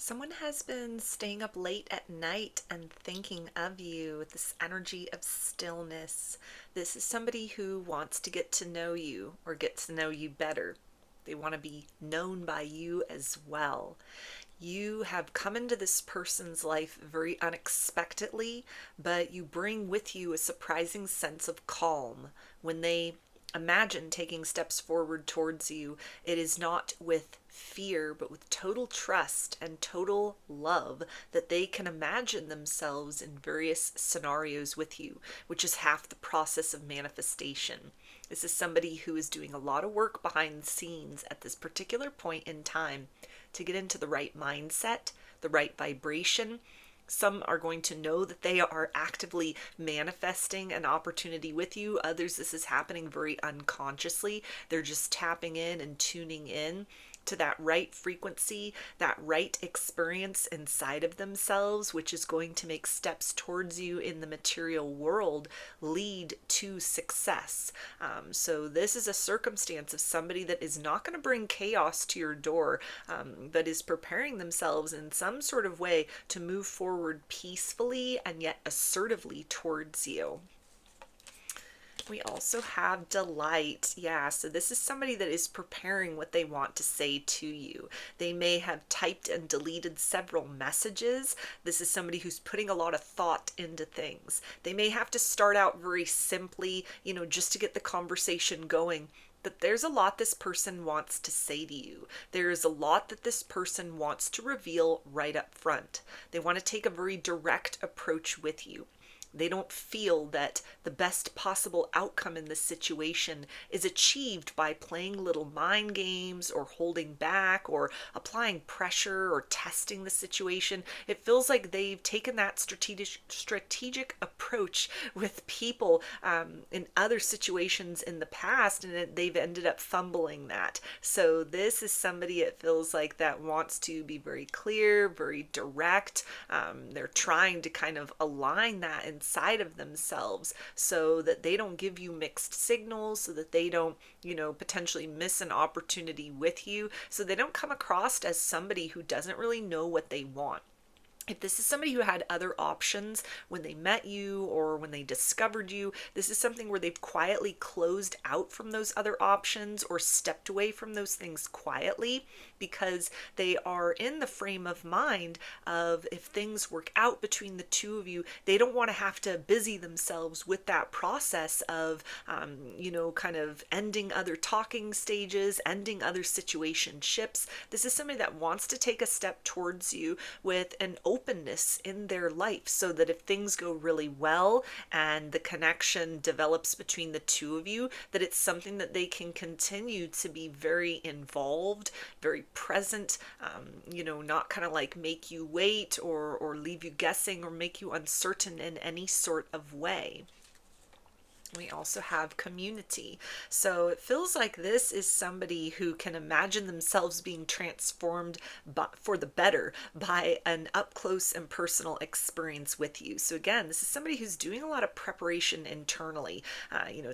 Someone has been staying up late at night and thinking of you with this energy of stillness. This is somebody who wants to get to know you or get to know you better. They want to be known by you as well. You have come into this person's life very unexpectedly, but you bring with you a surprising sense of calm. When they imagine taking steps forward towards you, it is not with fear, but with total trust and total love that they can imagine themselves in various scenarios with you, which is half the process of manifestation. This is somebody who is doing a lot of work behind the scenes at this particular point in time to get into the right mindset, the right vibration. Some are going to know that they are actively manifesting an opportunity with you. Others, this is happening very unconsciously. They're just tapping in and tuning in to that right frequency, that right experience inside of themselves, which is going to make steps towards you in the material world lead to success. So this is a circumstance of somebody that is not going to bring chaos to your door, but is preparing themselves in some sort of way to move forward peacefully and yet assertively towards you. We also have delight. Yeah, so this is somebody that is preparing what they want to say to you. They may have typed and deleted several messages. This is somebody who's putting a lot of thought into things. They may have to start out very simply, just to get the conversation going. But there's a lot this person wants to say to you. There is a lot that this person wants to reveal right up front. They want to take a very direct approach with you. They don't feel that the best possible outcome in this situation is achieved by playing little mind games or holding back or applying pressure or testing the situation. It feels like they've taken that strategic approach with people in other situations in the past, and they've ended up fumbling that. So this is somebody, it feels like, that wants to be very clear, very direct. They're trying to kind of align that inside of themselves so that they don't give you mixed signals, so that they don't, potentially miss an opportunity with you, so they don't come across as somebody who doesn't really know what they want. If this is somebody who had other options when they met you or when they discovered you, this is something where they've quietly closed out from those other options or stepped away from those things quietly because they are in the frame of mind of, if things work out between the two of you, they don't want to have to busy themselves with that process of, kind of ending other talking stages, ending other situationships. This is somebody that wants to take a step towards you with an openness in their life, so that if things go really well and the connection develops between the two of you, that it's something that they can continue to be very involved, very present, not kind of like make you wait or leave you guessing or make you uncertain in any sort of way. We also have community. So it feels like this is somebody who can imagine themselves being transformed for the better by an up close and personal experience with you. So again, this is somebody who's doing a lot of preparation internally,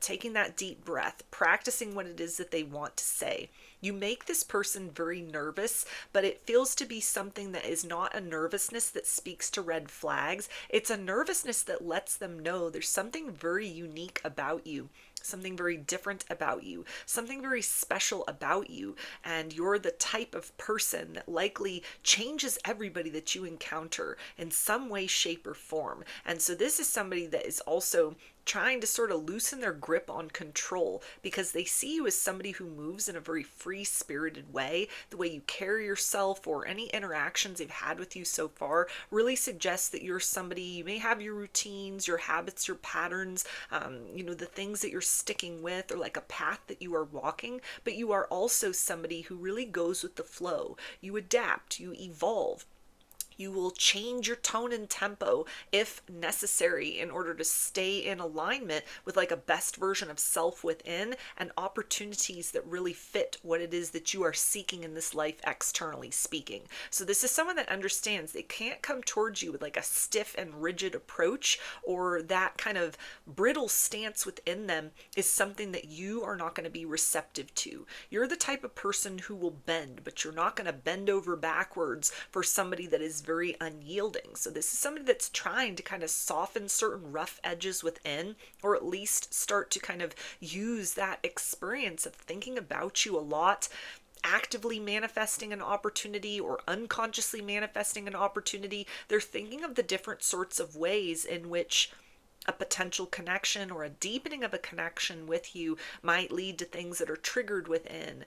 taking that deep breath, practicing what it is that they want to say. You make this person very nervous, but it feels to be something that is not a nervousness that speaks to red flags. It's a nervousness that lets them know there's something very unique about you, something very different about you, something very special about you, and you're the type of person that likely changes everybody that you encounter in some way, shape, or form. And so this is somebody that is also trying to sort of loosen their grip on control, because they see you as somebody who moves in a very free-spirited way. The way you carry yourself or any interactions they've had with you so far really suggests that you're somebody, you may have your routines, your habits, your patterns, the things that you're sticking with, or like a path that you are walking, but you are also somebody who really goes with the flow. You adapt, you evolve. You will change your tone and tempo if necessary in order to stay in alignment with like a best version of self within and opportunities that really fit what it is that you are seeking in this life, externally speaking. So this is someone that understands they can't come towards you with like a stiff and rigid approach, or that kind of brittle stance within them is something that you are not going to be receptive to. You're the type of person who will bend, but you're not going to bend over backwards for somebody that is very unyielding. So this is somebody that's trying to kind of soften certain rough edges within, or at least start to kind of use that experience of thinking about you a lot, actively manifesting an opportunity or unconsciously manifesting an opportunity. They're thinking of the different sorts of ways in which a potential connection or a deepening of a connection with you might lead to things that are triggered within,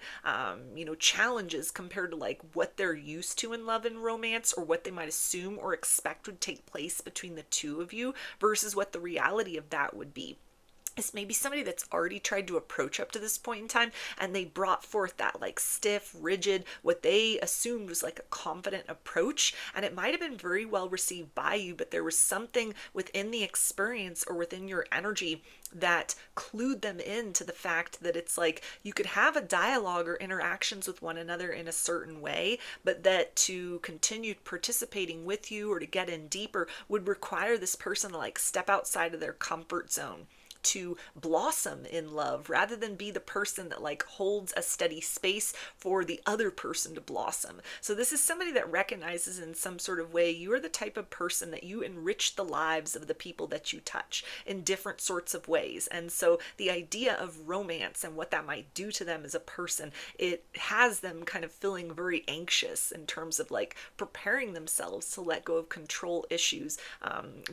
challenges compared to like what they're used to in love and romance, or what they might assume or expect would take place between the two of you versus what the reality of that would be. Is maybe somebody that's already tried to approach up to this point in time, and they brought forth that like stiff, rigid, what they assumed was like a confident approach, and it might have been very well received by you, but there was something within the experience or within your energy that clued them into the fact that it's like you could have a dialogue or interactions with one another in a certain way, but that to continue participating with you or to get in deeper would require this person to like step outside of their comfort zone, to blossom in love, rather than be the person that like holds a steady space for the other person to blossom. So this is somebody that recognizes in some sort of way you are the type of person that you enrich the lives of the people that you touch in different sorts of ways. And so the idea of romance and what that might do to them as a person, it has them kind of feeling very anxious in terms of like preparing themselves to let go of control issues,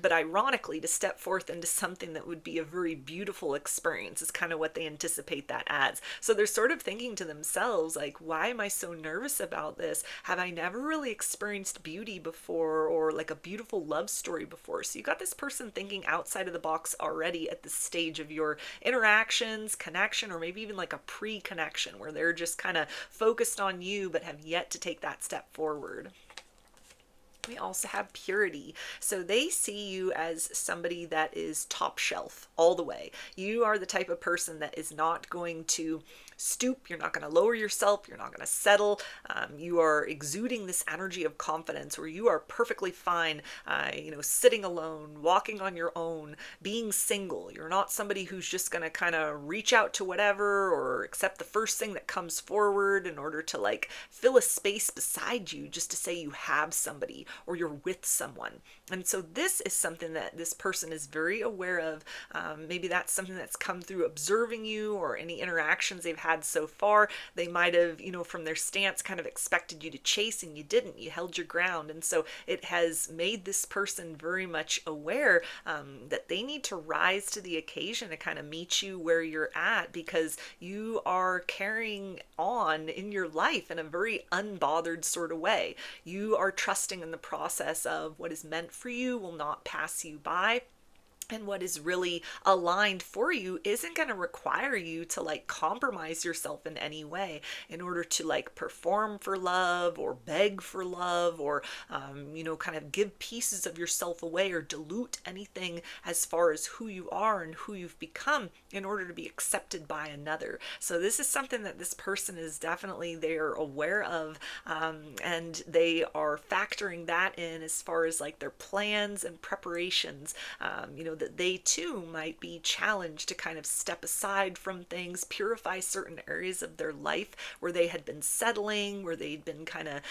but ironically to step forth into something that would be a very beautiful experience is kind of what they anticipate that as. So they're sort of thinking to themselves like, why am I so nervous about this? Have I never really experienced beauty before, or like a beautiful love story before? So you got this person thinking outside of the box already at the stage of your interactions, connection, or maybe even like a pre-connection where they're just kind of focused on you but have yet to take that step forward. We also have purity. So they see you as somebody that is top shelf all the way. You are the type of person that is not going to stoop. You're not going to lower yourself. You're not going to settle. You are exuding this energy of confidence where you are perfectly fine, sitting alone, walking on your own, being single. You're not somebody who's just going to kind of reach out to whatever or accept the first thing that comes forward in order to like fill a space beside you just to say you have somebody or you're with someone. And so this is something that this person is very aware of. Maybe that's something that's come through observing you or any interactions they've had so far. They might have, from their stance kind of expected you to chase, and you didn't. You held your ground. And so it has made this person very much aware that they need to rise to the occasion to kind of meet you where you're at, because you are carrying on in your life in a very unbothered sort of way. You are trusting in the process of what is meant for you will not pass you by. And what is really aligned for you isn't going to require you to like compromise yourself in any way in order to like perform for love or beg for love or, kind of give pieces of yourself away or dilute anything as far as who you are and who you've become in order to be accepted by another. So this is something that this person is definitely, they're aware of, and they are factoring that in as far as like their plans and preparations, that they too might be challenged to kind of step aside from things, purify certain areas of their life where they had been settling, where they'd been kind of,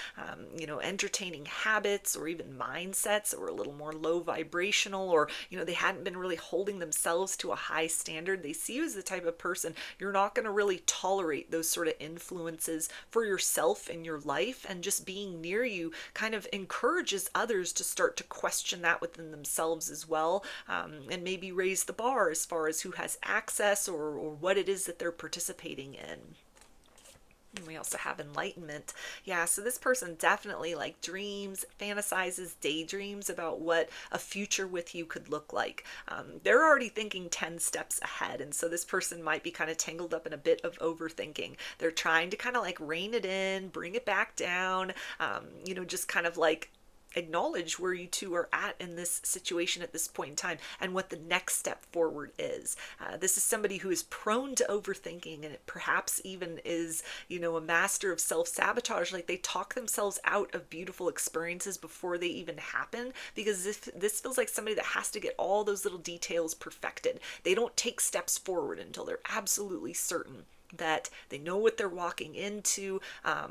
entertaining habits or even mindsets that were a little more low vibrational, or, they hadn't been really holding themselves to a high standard. They see you as the type of person you're not going to really tolerate those sort of influences for yourself in your life, and just being near you kind of encourages others to start to question that within themselves as well. And maybe raise the bar as far as who has access or what it is that they're participating in. And we also have enlightenment. Yeah, so this person definitely like dreams, fantasizes, daydreams about what a future with you could look like. They're already thinking 10 steps ahead. And so this person might be kind of tangled up in a bit of overthinking. They're trying to kind of like rein it in, bring it back down, just kind of like acknowledge where you two are at in this situation at this point in time and what the next step forward is. This is somebody who is prone to overthinking, and it perhaps even is, a master of self-sabotage. Like, they talk themselves out of beautiful experiences before they even happen, because if this feels like somebody that has to get all those little details perfected. They don't take steps forward until they're absolutely certain that they know what they're walking into,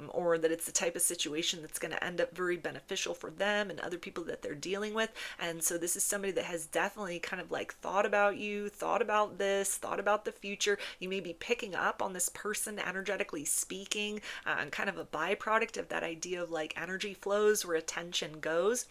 or that it's the type of situation that's going to end up very beneficial for them and other people that they're dealing with. And so this is somebody that has definitely kind of like thought about you, thought about this, thought about the future. You may be picking up on this person energetically speaking, and kind of a byproduct of that idea of like energy flows where attention goes.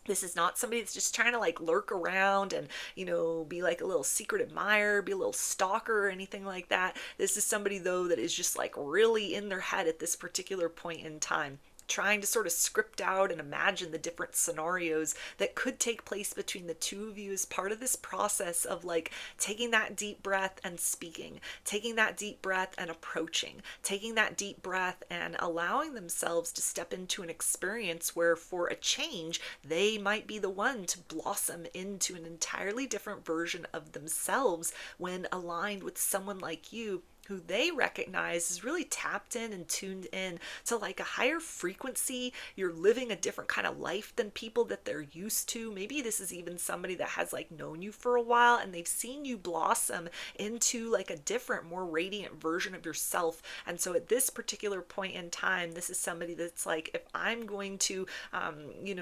This is not somebody that's just trying to like lurk around and, be like a little secret admirer, be a little stalker or anything like that. This is somebody, though, that is just like really in their head at this particular point in time, trying to sort of script out and imagine the different scenarios that could take place between the two of you as part of this process of like taking that deep breath and speaking, taking that deep breath and approaching, taking that deep breath and allowing themselves to step into an experience where, for a change, they might be the one to blossom into an entirely different version of themselves when aligned with someone like you, who they recognize is really tapped in and tuned in to like a higher frequency. You're living a different kind of life than people that they're used to. Maybe this is even somebody that has like known you for a while and they've seen you blossom into like a different, more radiant version of yourself. And so at this particular point in time, this is somebody that's like, if I'm going to,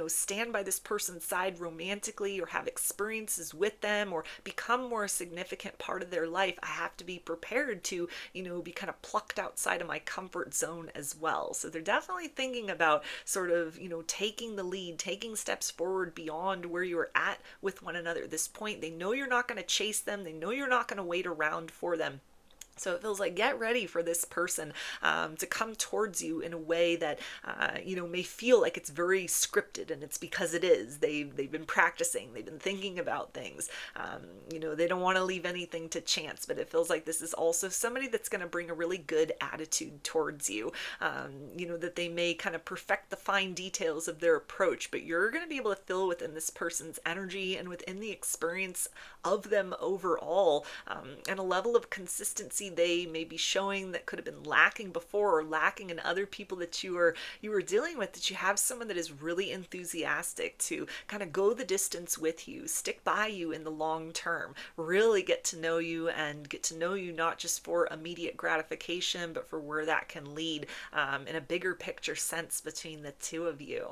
stand by this person's side romantically or have experiences with them or become more a significant part of their life, I have to be prepared to be kind of plucked outside of my comfort zone as well. So they're definitely thinking about sort of, taking the lead, taking steps forward beyond where you're at with one another. At this point, they know you're not going to chase them. They know you're not going to wait around for them. So it feels like get ready for this person to come towards you in a way that, may feel like it's very scripted, and it's because it is. They've been practicing. They've been thinking about things. They don't want to leave anything to chance, but it feels like this is also somebody that's going to bring a really good attitude towards you, that they may kind of perfect the fine details of their approach, but you're going to be able to feel within this person's energy and within the experience of them overall, and a level of consistency they may be showing that could have been lacking before or lacking in other people that you were dealing with, that you have someone that is really enthusiastic to kind of go the distance with you, stick by you in the long term, really get to know you and get to know you not just for immediate gratification, but for where that can lead in a bigger picture sense between the two of you.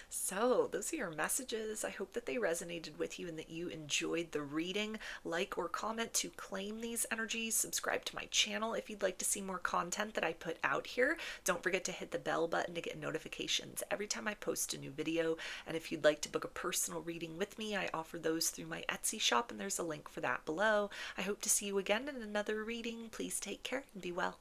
So those are your messages. I hope that they resonated with you and that you enjoyed the reading. Like or comment to claim these energies. Subscribe to my channel if you'd like to see more content that I put out here. Don't forget to hit the bell button to get notifications every time I post a new video. And if you'd like to book a personal reading with me, I offer those through my Etsy shop, and there's a link for that below. I hope to see you again in another reading. Please take care and be well.